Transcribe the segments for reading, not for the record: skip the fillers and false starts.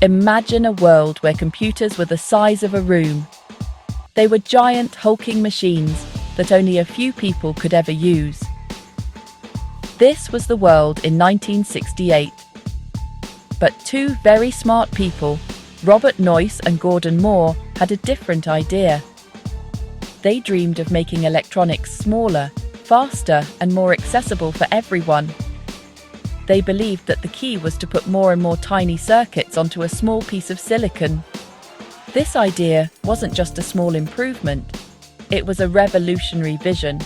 Imagine a world where computers were the size of a room. They were giant, hulking machines that only a few people could ever use. This was the world in 1968. But two very smart people, Robert Noyce and Gordon Moore, had a different idea. They dreamed of making electronics smaller, faster, and more accessible for everyone. They believed that the key was to put more and more tiny circuits onto a small piece of silicon. This idea wasn't just a small improvement, it was a revolutionary vision.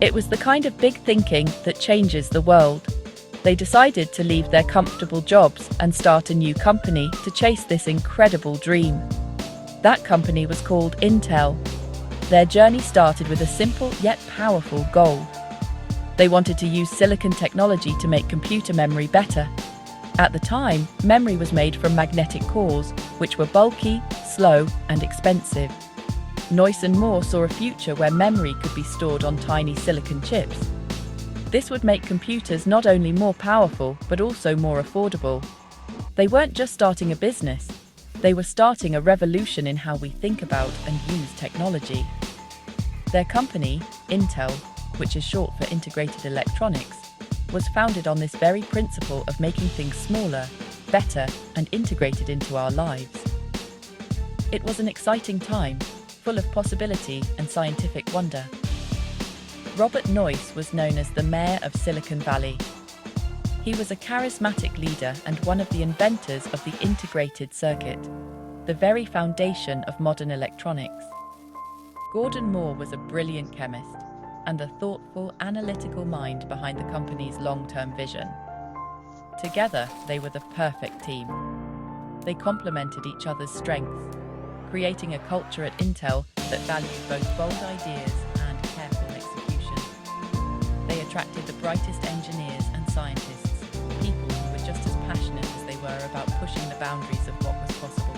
It was the kind of big thinking that changes the world. They decided to leave their comfortable jobs and start a new company to chase this incredible dream. That company was called Intel. Their journey started with a simple yet powerful goal. They wanted to use silicon technology to make computer memory better. At the time, memory was made from magnetic cores, which were bulky, slow, and expensive. Noyce and Moore saw a future where memory could be stored on tiny silicon chips. This would make computers not only more powerful, but also more affordable. They weren't just starting a business, they were starting a revolution in how we think about and use technology. Their company, Intel, which is short for Integrated Electronics, was founded on this very principle of making things smaller, better, and integrated into our lives. It was an exciting time, full of possibility and scientific wonder. Robert Noyce was known as the Mayor of Silicon Valley. He was a charismatic leader and one of the inventors of the integrated circuit, the very foundation of modern electronics. Gordon Moore was a brilliant chemist and a thoughtful, analytical mind behind the company's long-term vision. Together, they were the perfect team. They complemented each other's strengths, creating a culture at Intel that valued both bold ideas and careful execution. They attracted the brightest engineers and scientists, people who were just as passionate as they were about pushing the boundaries of what was possible.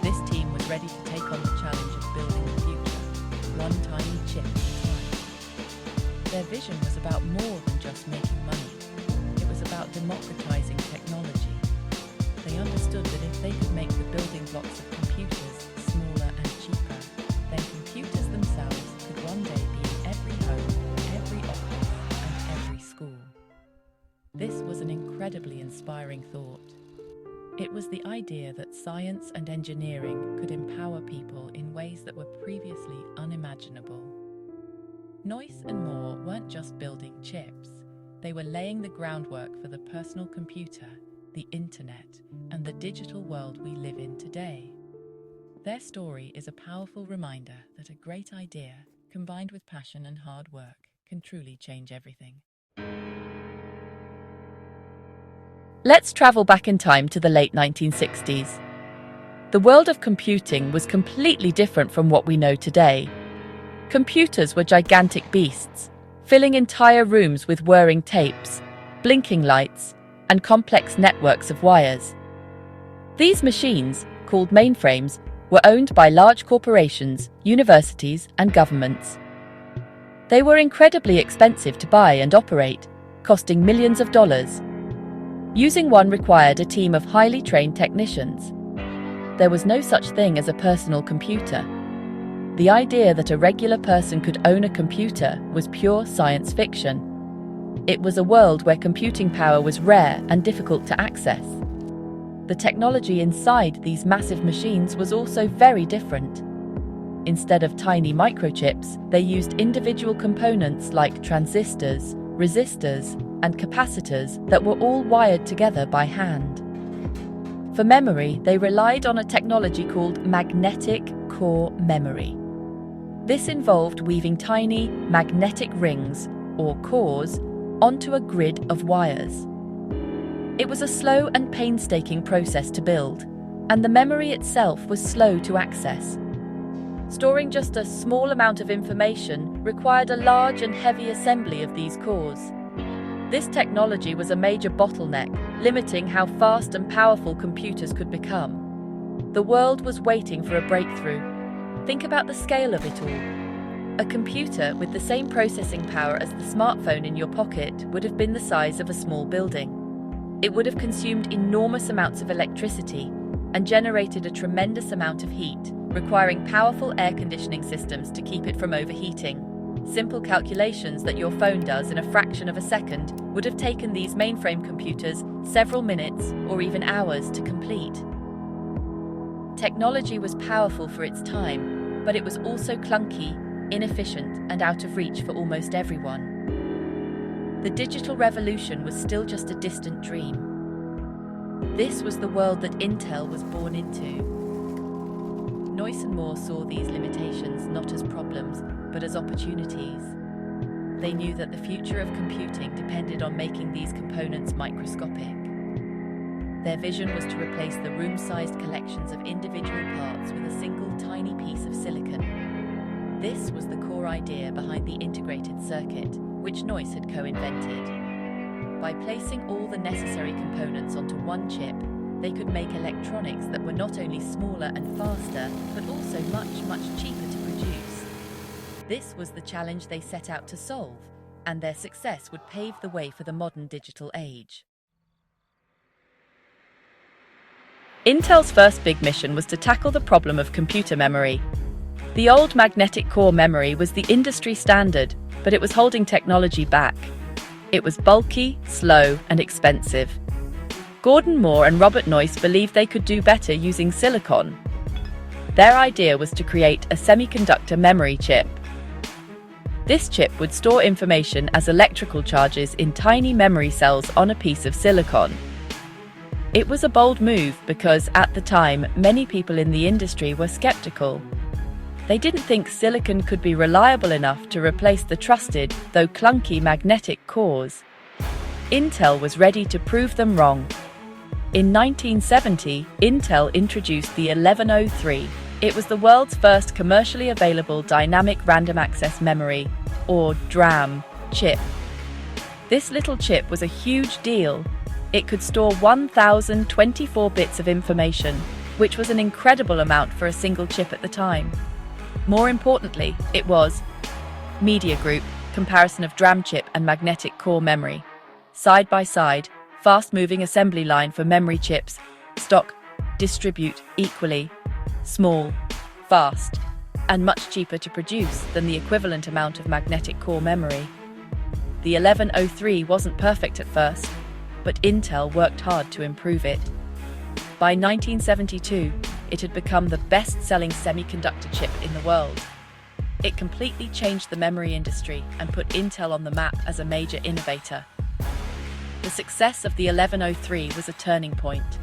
This team was ready to take on the challenge of building the future, one tiny chip at a time. Their vision was about more than just making money. It was about democratizing technology. They understood that if they could make the building blocks of computers smaller and cheaper, then computers themselves could one day be in every home, every office, and every school. This was an incredibly inspiring thought. It was the idea that science and engineering could empower people in ways that were previously unimaginable. Noyce and Moore weren't just building chips, they were laying the groundwork for the personal computer, the internet, and the digital world we live in today. Their story is a powerful reminder that a great idea, combined with passion and hard work, can truly change everything. Let's travel back in time to the late 1960s. The world of computing was completely different from what we know today. Computers were gigantic beasts, filling entire rooms with whirring tapes, blinking lights, and complex networks of wires. These machines, called mainframes, were owned by large corporations, universities, and governments. They were incredibly expensive to buy and operate, costing millions of dollars. Using one required a team of highly trained technicians. There was no such thing as a personal computer. The idea that a regular person could own a computer was pure science fiction. It was a world where computing power was rare and difficult to access. The technology inside these massive machines was also very different. Instead of tiny microchips, they used individual components like transistors, resistors, and capacitors that were all wired together by hand. For memory, they relied on a technology called magnetic core memory. This involved weaving tiny magnetic rings, or cores, onto a grid of wires. It was a slow and painstaking process to build, and the memory itself was slow to access. Storing just a small amount of information required a large and heavy assembly of these cores. This technology was a major bottleneck, limiting how fast and powerful computers could become. The world was waiting for a breakthrough. Think about the scale of it all. A computer with the same processing power as the smartphone in your pocket would have been the size of a small building. It would have consumed enormous amounts of electricity and generated a tremendous amount of heat, requiring powerful air conditioning systems to keep it from overheating. Simple calculations that your phone does in a fraction of a second would have taken these mainframe computers several minutes or even hours to complete. Technology was powerful for its time, but it was also clunky, inefficient, and out of reach for almost everyone. The digital revolution was still just a distant dream. This was the world that Intel was born into. Noyce and Moore saw these limitations not as problems, but as opportunities. They knew that the future of computing depended on making these components microscopic. Their vision was to replace the room-sized collections of individual parts with a single tiny piece of silicon. This was the core idea behind the integrated circuit, which Noyce had co-invented. By placing all the necessary components onto one chip, they could make electronics that were not only smaller and faster, but also much cheaper to produce. This was the challenge they set out to solve, and their success would pave the way for the modern digital age. Intel's first big mission was to tackle the problem of computer memory. The old magnetic core memory was the industry standard, but it was holding technology back. It was bulky, slow, and expensive. Gordon Moore and Robert Noyce believed they could do better using silicon. Their idea was to create a semiconductor memory chip. This chip would store information as electrical charges in tiny memory cells on a piece of silicon. It was a bold move because, at the time, many people in the industry were skeptical. They didn't think silicon could be reliable enough to replace the trusted, though clunky, magnetic cores. Intel was ready to prove them wrong. In 1970, Intel introduced the 1103. It was the world's first commercially available dynamic random access memory, or DRAM, chip. This little chip was a huge deal. It could store 1,024 bits of information, which was an incredible amount for a single chip at the time. More importantly, it was media group, comparison of DRAM chip and magnetic core memory. Side by side, fast-moving assembly line for memory chips, stock, distribute equally, small, fast, and much cheaper to produce than the equivalent amount of magnetic core memory. The 1103 wasn't perfect at first, but Intel worked hard to improve it. By 1972, it had become the best-selling semiconductor chip in the world. It completely changed the memory industry and put Intel on the map as a major innovator. The success of the 1103 was a turning point.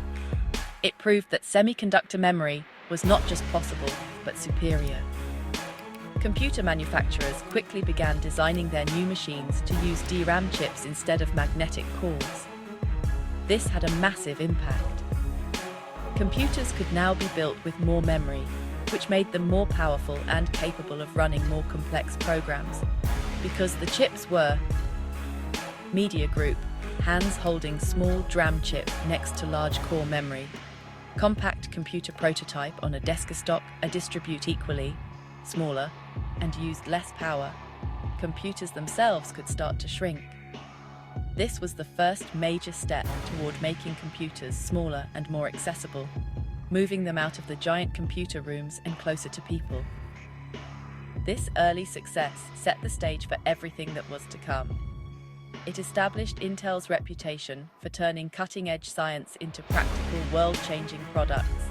It proved that semiconductor memory was not just possible, but superior. Computer manufacturers quickly began designing their new machines to use DRAM chips instead of magnetic cores. This had a massive impact. Computers could now be built with more memory, which made them more powerful and capable of running more complex programs, because the chips were media group, hands holding small DRAM chip next to large core memory, compact computer prototype on a desktop, a distribute equally, smaller, and used less power. Computers themselves could start to shrink. This was the first major step toward making computers smaller and more accessible, moving them out of the giant computer rooms and closer to people. This early success set the stage for everything that was to come. It established Intel's reputation for turning cutting-edge science into practical, world-changing products.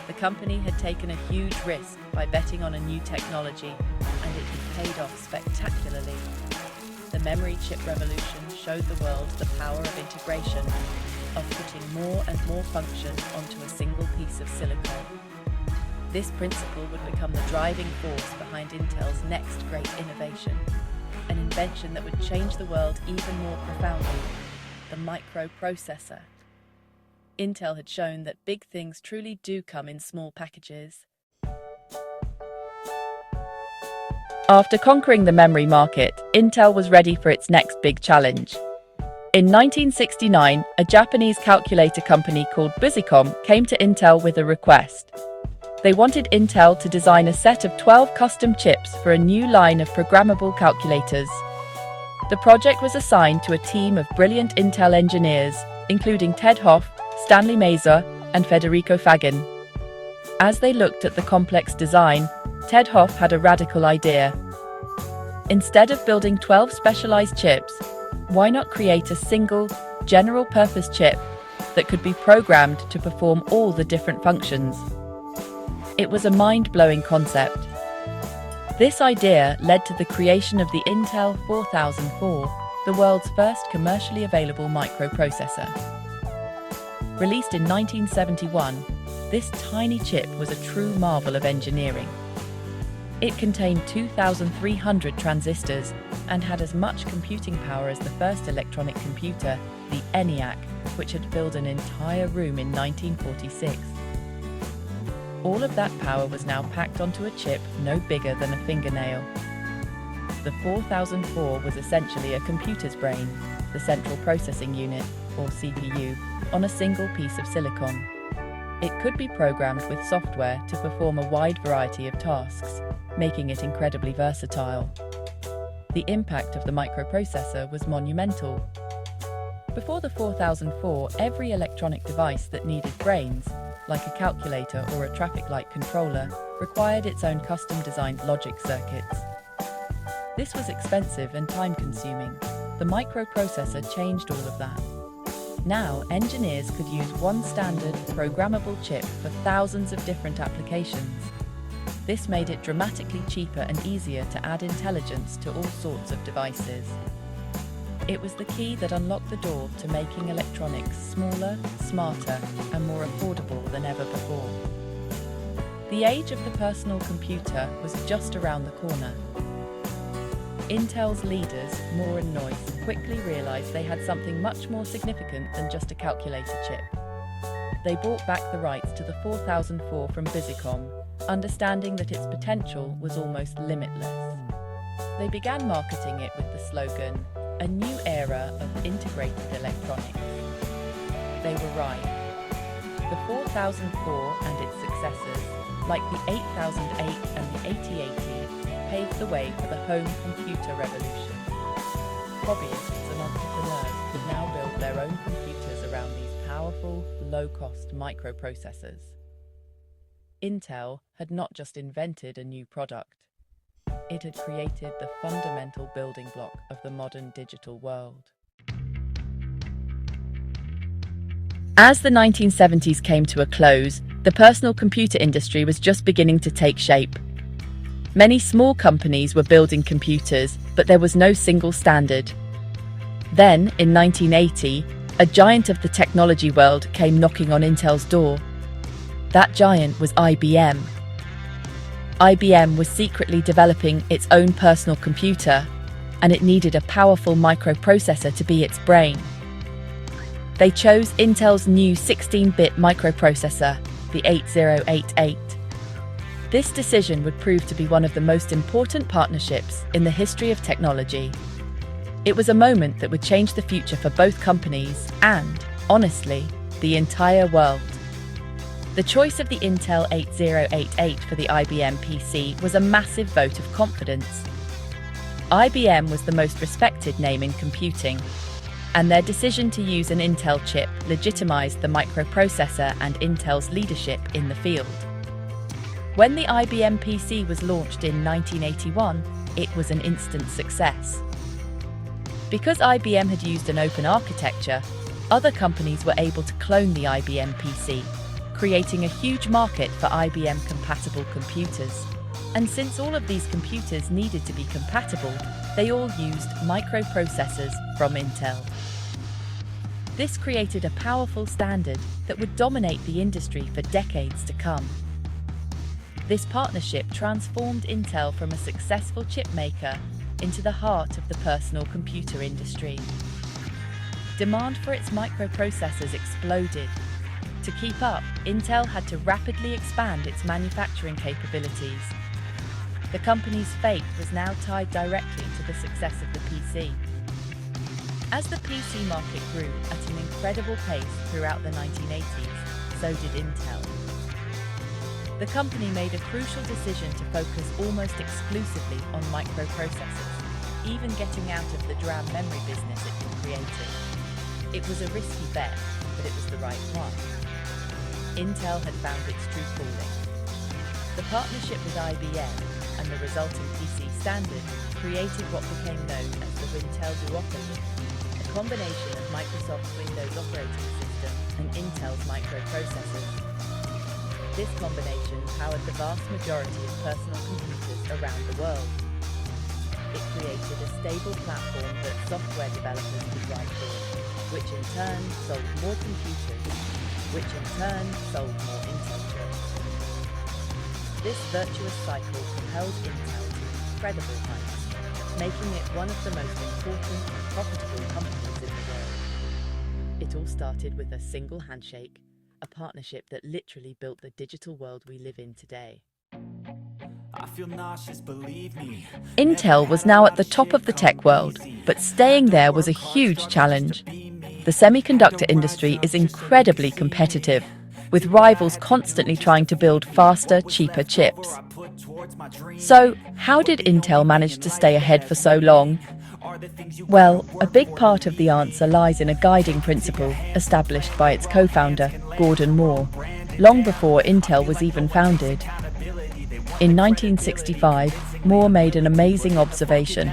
The company had taken a huge risk by betting on a new technology, and it had paid off spectacularly. The memory chip revolution showed the world the power of integration, of putting more and more function onto a single piece of silicon. This principle would become the driving force behind Intel's next great innovation, an invention that would change the world even more profoundly, the microprocessor. Intel had shown that big things truly do come in small packages. After conquering the memory market, Intel was ready for its next big challenge. In 1969, a Japanese calculator company called Busicom came to Intel with a request. They wanted Intel to design a set of 12 custom chips for a new line of programmable calculators. The project was assigned to a team of brilliant Intel engineers, including Ted Hoff, Stanley Mazer, and Federico Fagin. As they looked at the complex design, Ted Hoff had a radical idea. Instead of building 12 specialized chips, why not create a single, general-purpose chip that could be programmed to perform all the different functions? It was a mind-blowing concept. This idea led to the creation of the Intel 4004, the world's first commercially available microprocessor. Released in 1971, this tiny chip was a true marvel of engineering. It contained 2,300 transistors and had as much computing power as the first electronic computer, the ENIAC, which had filled an entire room in 1946. All of that power was now packed onto a chip no bigger than a fingernail. The 4004 was essentially a computer's brain, the central processing unit, or CPU, on a single piece of silicon. It could be programmed with software to perform a wide variety of tasks, making it incredibly versatile. The impact of the microprocessor was monumental. Before the 4004, every electronic device that needed brains, like a calculator or a traffic light controller, required its own custom-designed logic circuits. This was expensive and time-consuming. The microprocessor changed all of that. Now, engineers could use one standard, programmable chip for thousands of different applications. This made it dramatically cheaper and easier to add intelligence to all sorts of devices. It was the key that unlocked the door to making electronics smaller, smarter, and more affordable than ever before. The age of the personal computer was just around the corner. Intel's leaders, Moore and Noyce, quickly realized they had something much more significant than just a calculator chip. They bought back the rights to the 4004 from Visicom, understanding that its potential was almost limitless. They began marketing it with the slogan, "A new era of integrated electronics." They were right. The 4004 and its successors, like the 8008 and the 8080, paved the way for the home computer revolution. Hobbyists and entrepreneurs could now build their own computers around these powerful, low-cost microprocessors. Intel had not just invented a new product. It had created the fundamental building block of the modern digital world. As the 1970s came to a close, the personal computer industry was just beginning to take shape. Many small companies were building computers, but there was no single standard. Then, in 1980, a giant of the technology world came knocking on Intel's door. That giant was IBM. IBM was secretly developing its own personal computer, and it needed a powerful microprocessor to be its brain. They chose Intel's new 16-bit microprocessor, the 8088. This decision would prove to be one of the most important partnerships in the history of technology. It was a moment that would change the future for both companies and, honestly, the entire world. The choice of the Intel 8088 for the IBM PC was a massive vote of confidence. IBM was the most respected name in computing, and their decision to use an Intel chip legitimized the microprocessor and Intel's leadership in the field. When the IBM PC was launched in 1981, it was an instant success. Because IBM had used an open architecture, other companies were able to clone the IBM PC, creating a huge market for IBM-compatible computers. And since all of these computers needed to be compatible, they all used microprocessors from Intel. This created a powerful standard that would dominate the industry for decades to come. This partnership transformed Intel from a successful chip maker into the heart of the personal computer industry. Demand for its microprocessors exploded. To keep up, Intel had to rapidly expand its manufacturing capabilities. The company's fate was now tied directly to the success of the PC. As the PC market grew at an incredible pace throughout the 1980s, so did Intel. The company made a crucial decision to focus almost exclusively on microprocessors, even getting out of the DRAM memory business it had created. It was a risky bet, but it was the right one. Intel had found its true calling. The partnership with IBM and the resulting PC standard created what became known as the Wintel duopoly, a combination of Microsoft's Windows operating system and Intel's microprocessors. This combination powered the vast majority of personal computers around the world. It created a stable platform that software developers could write for, which in turn sold more computers, which in turn sold more Intel chips. This virtuous cycle propelled Intel to incredible heights, making it one of the most important and profitable companies in the world. It all started with a single handshake, a partnership that literally built the digital world we live in today. I feel nauseous, believe me. Intel was now at the top of the tech world, but staying there was a huge challenge. The semiconductor industry is incredibly competitive, with rivals constantly trying to build faster, cheaper chips. So, how did Intel manage to stay ahead for so long? Well, a big part of the answer lies in a guiding principle established by its co-founder, Gordon Moore, long before Intel was even founded. In 1965, Moore made an amazing observation.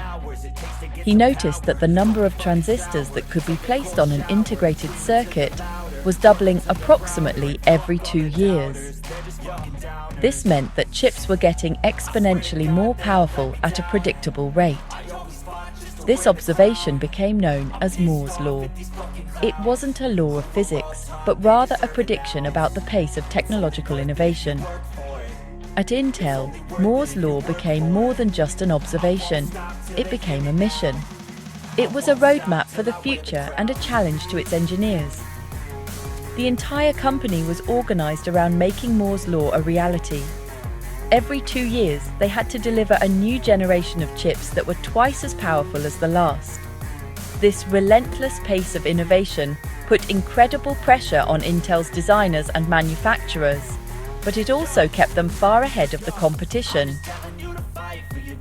He noticed that the number of transistors that could be placed on an integrated circuit was doubling approximately every 2 years. This meant that chips were getting exponentially more powerful at a predictable rate. This observation became known as Moore's law. It wasn't a law of physics, but rather a prediction about the pace of technological innovation. At Intel, Moore's law became more than just an observation. It became a mission. It was a roadmap for the future and a challenge to its engineers. The entire company was organized around making Moore's law a reality. Every 2 years, they had to deliver a new generation of chips that were twice as powerful as the last. This relentless pace of innovation put incredible pressure on Intel's designers and manufacturers, but it also kept them far ahead of the competition.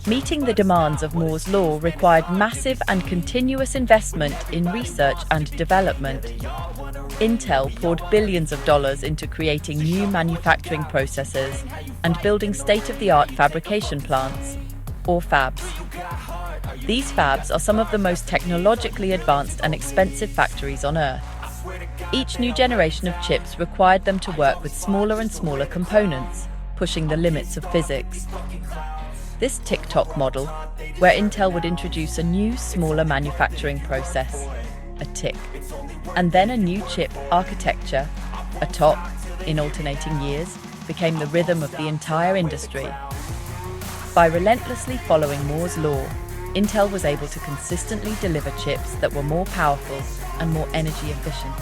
Meeting the demands of Moore's law required massive and continuous investment in research and development. Intel poured billions of dollars into creating new manufacturing processes and building state-of-the-art fabrication plants, or fabs. These fabs are some of the most technologically advanced and expensive factories on Earth. Each new generation of chips required them to work with smaller and smaller components, pushing the limits of physics. This tick-tock model, where Intel would introduce a new, smaller manufacturing process, a tick, and then a new chip architecture, a tock, in alternating years, became the rhythm of the entire industry. By relentlessly following Moore's law, Intel was able to consistently deliver chips that were more powerful and more energy efficient.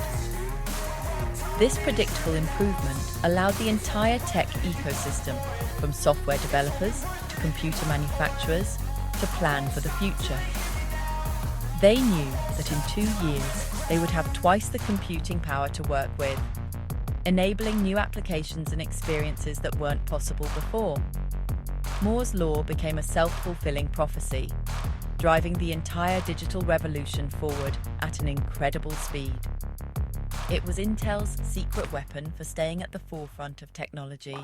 This predictable improvement allowed the entire tech ecosystem, from software developers to computer manufacturers, to plan for the future. They knew that in 2 years, they would have twice the computing power to work with, enabling new applications and experiences that weren't possible before. Moore's law became a self-fulfilling prophecy, driving the entire digital revolution forward at an incredible speed. It was Intel's secret weapon for staying at the forefront of technology.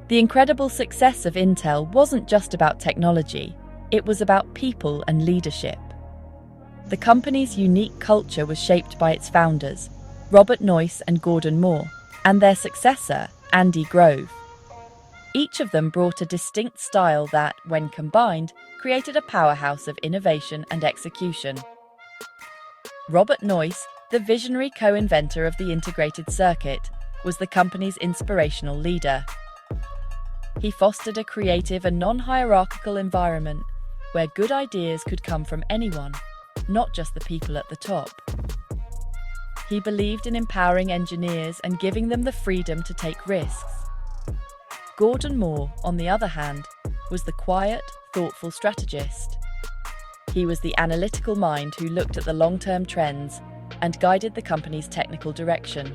The incredible success of Intel wasn't just about technology, it was about people and leadership. The company's unique culture was shaped by its founders, Robert Noyce and Gordon Moore, and their successor, Andy Grove. Each of them brought a distinct style that, when combined, created a powerhouse of innovation and execution. Robert Noyce, the visionary co-inventor of the integrated circuit, was the company's inspirational leader. He fostered a creative and non-hierarchical environment where good ideas could come from anyone, not just the people at the top. He believed in empowering engineers and giving them the freedom to take risks. Gordon Moore, on the other hand, was the quiet, thoughtful strategist. He was the analytical mind who looked at the long-term trends and guided the company's technical direction.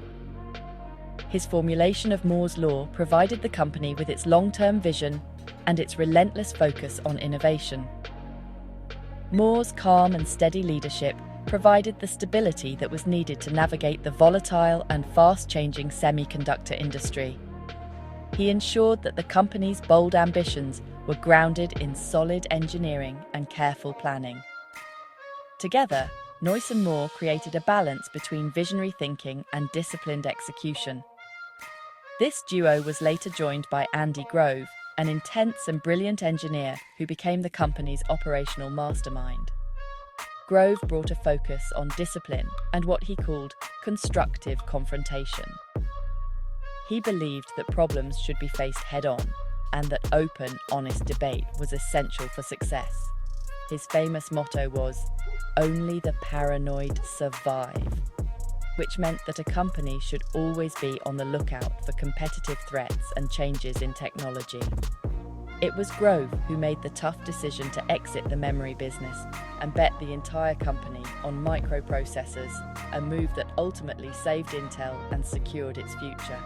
His formulation of Moore's law provided the company with its long-term vision and its relentless focus on innovation. Moore's calm and steady leadership provided the stability that was needed to navigate the volatile and fast-changing semiconductor industry. He ensured that the company's bold ambitions were grounded in solid engineering and careful planning. Together, Noyce and Moore created a balance between visionary thinking and disciplined execution. This duo was later joined by Andy Grove, an intense and brilliant engineer who became the company's operational mastermind. Grove brought a focus on discipline and what he called constructive confrontation. He believed that problems should be faced head-on and that open, honest debate was essential for success. His famous motto was, "Only the paranoid survive," which meant that a company should always be on the lookout for competitive threats and changes in technology. It was Grove who made the tough decision to exit the memory business and bet the entire company on microprocessors, a move that ultimately saved Intel and secured its future.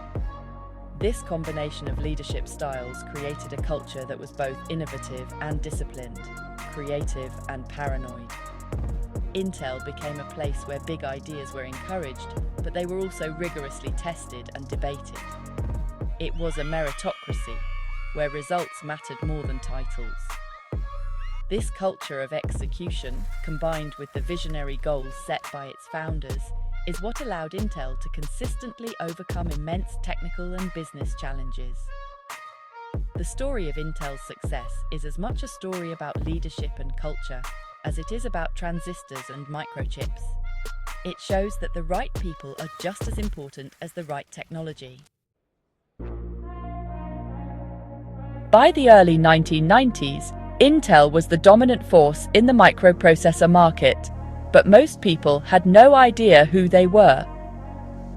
This combination of leadership styles created a culture that was both innovative and disciplined, creative and paranoid. Intel became a place where big ideas were encouraged, but they were also rigorously tested and debated. It was a meritocracy, where results mattered more than titles. This culture of execution, combined with the visionary goals set by its founders, is what allowed Intel to consistently overcome immense technical and business challenges. The story of Intel's success is as much a story about leadership and culture as it is about transistors and microchips. It shows that the right people are just as important as the right technology. By the early 1990s, Intel was the dominant force in the microprocessor market, but most people had no idea who they were.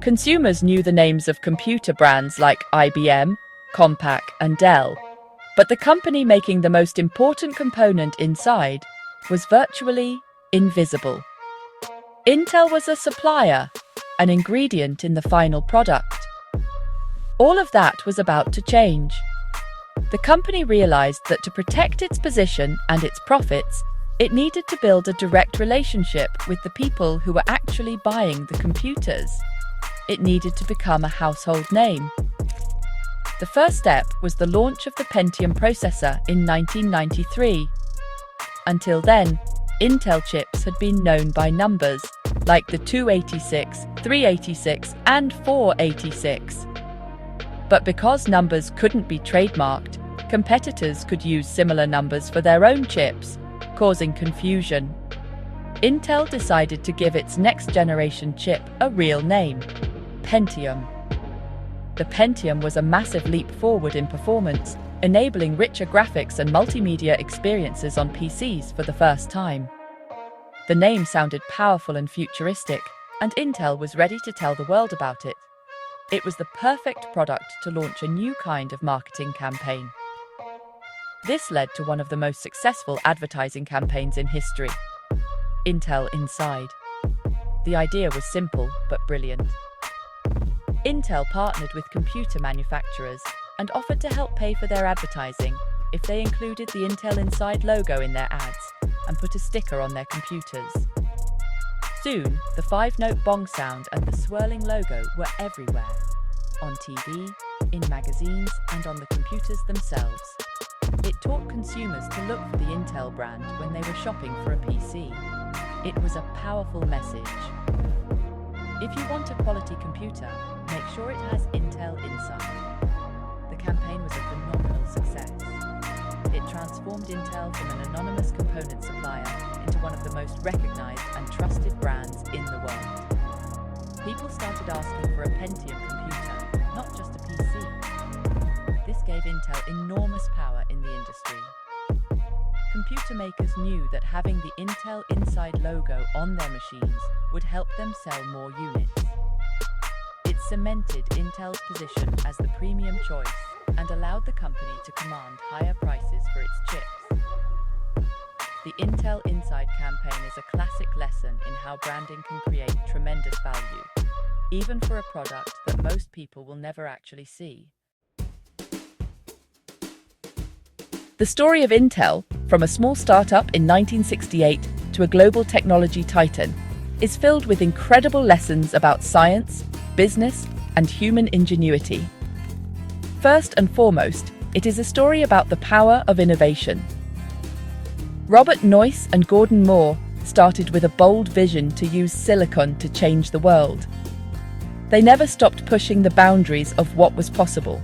Consumers knew the names of computer brands like IBM, Compaq, and Dell, but the company making the most important component inside was virtually invisible. Intel was a supplier, an ingredient in the final product. All of that was about to change. The company realized that to protect its position and its profits, it needed to build a direct relationship with the people who were actually buying the computers. It needed to become a household name. The first step was the launch of the Pentium processor in 1993. Until then, Intel chips had been known by numbers, like the 286, 386, and 486. But because numbers couldn't be trademarked, competitors could use similar numbers for their own chips, causing confusion. Intel decided to give its next-generation chip a real name: Pentium. The Pentium was a massive leap forward in performance, enabling richer graphics and multimedia experiences on PCs for the first time. The name sounded powerful and futuristic, and Intel was ready to tell the world about it. It was the perfect product to launch a new kind of marketing campaign. This led to one of the most successful advertising campaigns in history: Intel Inside. The idea was simple but brilliant. Intel partnered with computer manufacturers and offered to help pay for their advertising if they included the Intel Inside logo in their ads and put a sticker on their computers. Soon, the 5-note bong sound and the swirling logo were everywhere, on TV, in magazines, and on the computers themselves. It taught consumers to look for the Intel brand when they were shopping for a PC. It was a powerful message. If you want a quality computer, make sure it has Intel Inside. The campaign was a phenomenal success. It transformed Intel from an anonymous component supplier into one of the most recognized and trusted brands in the world. People started asking for a Pentium computer, not just a PC. This gave Intel enormous power in the industry. Computer makers knew that having the Intel Inside logo on their machines would help them sell more units. It cemented Intel's position as the premium choice and allowed the company to command higher prices for its chips. The Intel Inside campaign is a classic lesson in how branding can create tremendous value, even for a product that most people will never actually see. The story of Intel, from a small startup in 1968 to a global technology titan, is filled with incredible lessons about science, business, and human ingenuity. First and foremost, it is a story about the power of innovation. Robert Noyce and Gordon Moore started with a bold vision to use silicon to change the world. They never stopped pushing the boundaries of what was possible,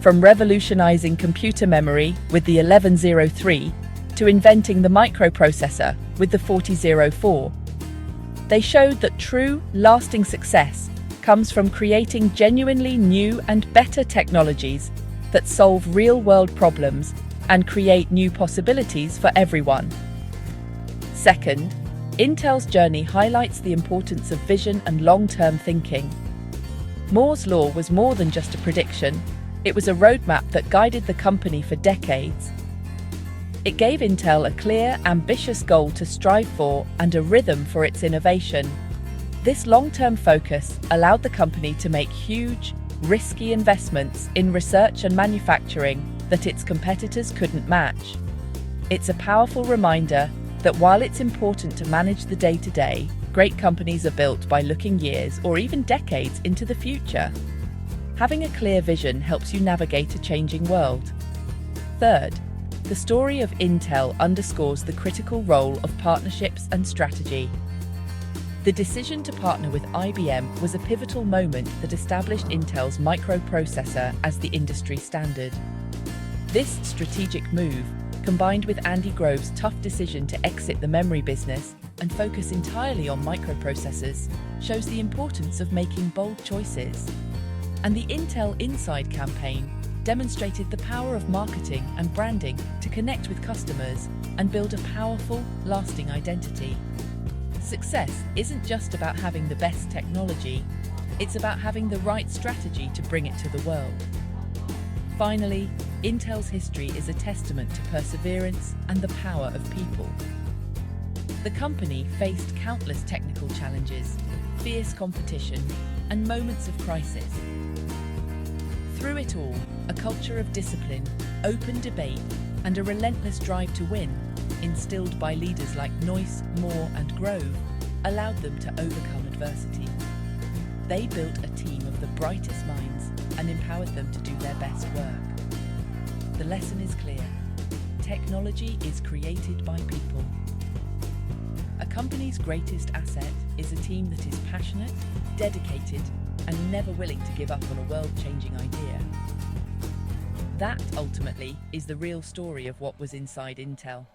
from revolutionizing computer memory with the 1103 to inventing the microprocessor with the 4004. They showed that true, lasting success comes from creating genuinely new and better technologies that solve real-world problems and create new possibilities for everyone. Second, Intel's journey highlights the importance of vision and long-term thinking. Moore's Law was more than just a prediction, it was a roadmap that guided the company for decades. It gave Intel a clear, ambitious goal to strive for and a rhythm for its innovation. This long-term focus allowed the company to make huge, risky investments in research and manufacturing that its competitors couldn't match. It's a powerful reminder that while it's important to manage the day-to-day, great companies are built by looking years or even decades into the future. Having a clear vision helps you navigate a changing world. Third, the story of Intel underscores the critical role of partnerships and strategy. The decision to partner with IBM was a pivotal moment that established Intel's microprocessor as the industry standard. This strategic move, combined with Andy Grove's tough decision to exit the memory business and focus entirely on microprocessors, shows the importance of making bold choices. And the Intel Inside campaign demonstrated the power of marketing and branding to connect with customers and build a powerful, lasting identity. Success isn't just about having the best technology, it's about having the right strategy to bring it to the world. Finally, Intel's history is a testament to perseverance and the power of people. The company faced countless technical challenges, fierce competition, and moments of crisis. Through it all, a culture of discipline, open debate, and a relentless drive to win, instilled by leaders like Noyce, Moore, and Grove, allowed them to overcome adversity. They built a team of the brightest minds and empowered them to do their best work. The lesson is clear. Technology is created by people. A company's greatest asset is a team that is passionate, dedicated, and never willing to give up on a world-changing idea. That, ultimately, is the real story of what was inside Intel.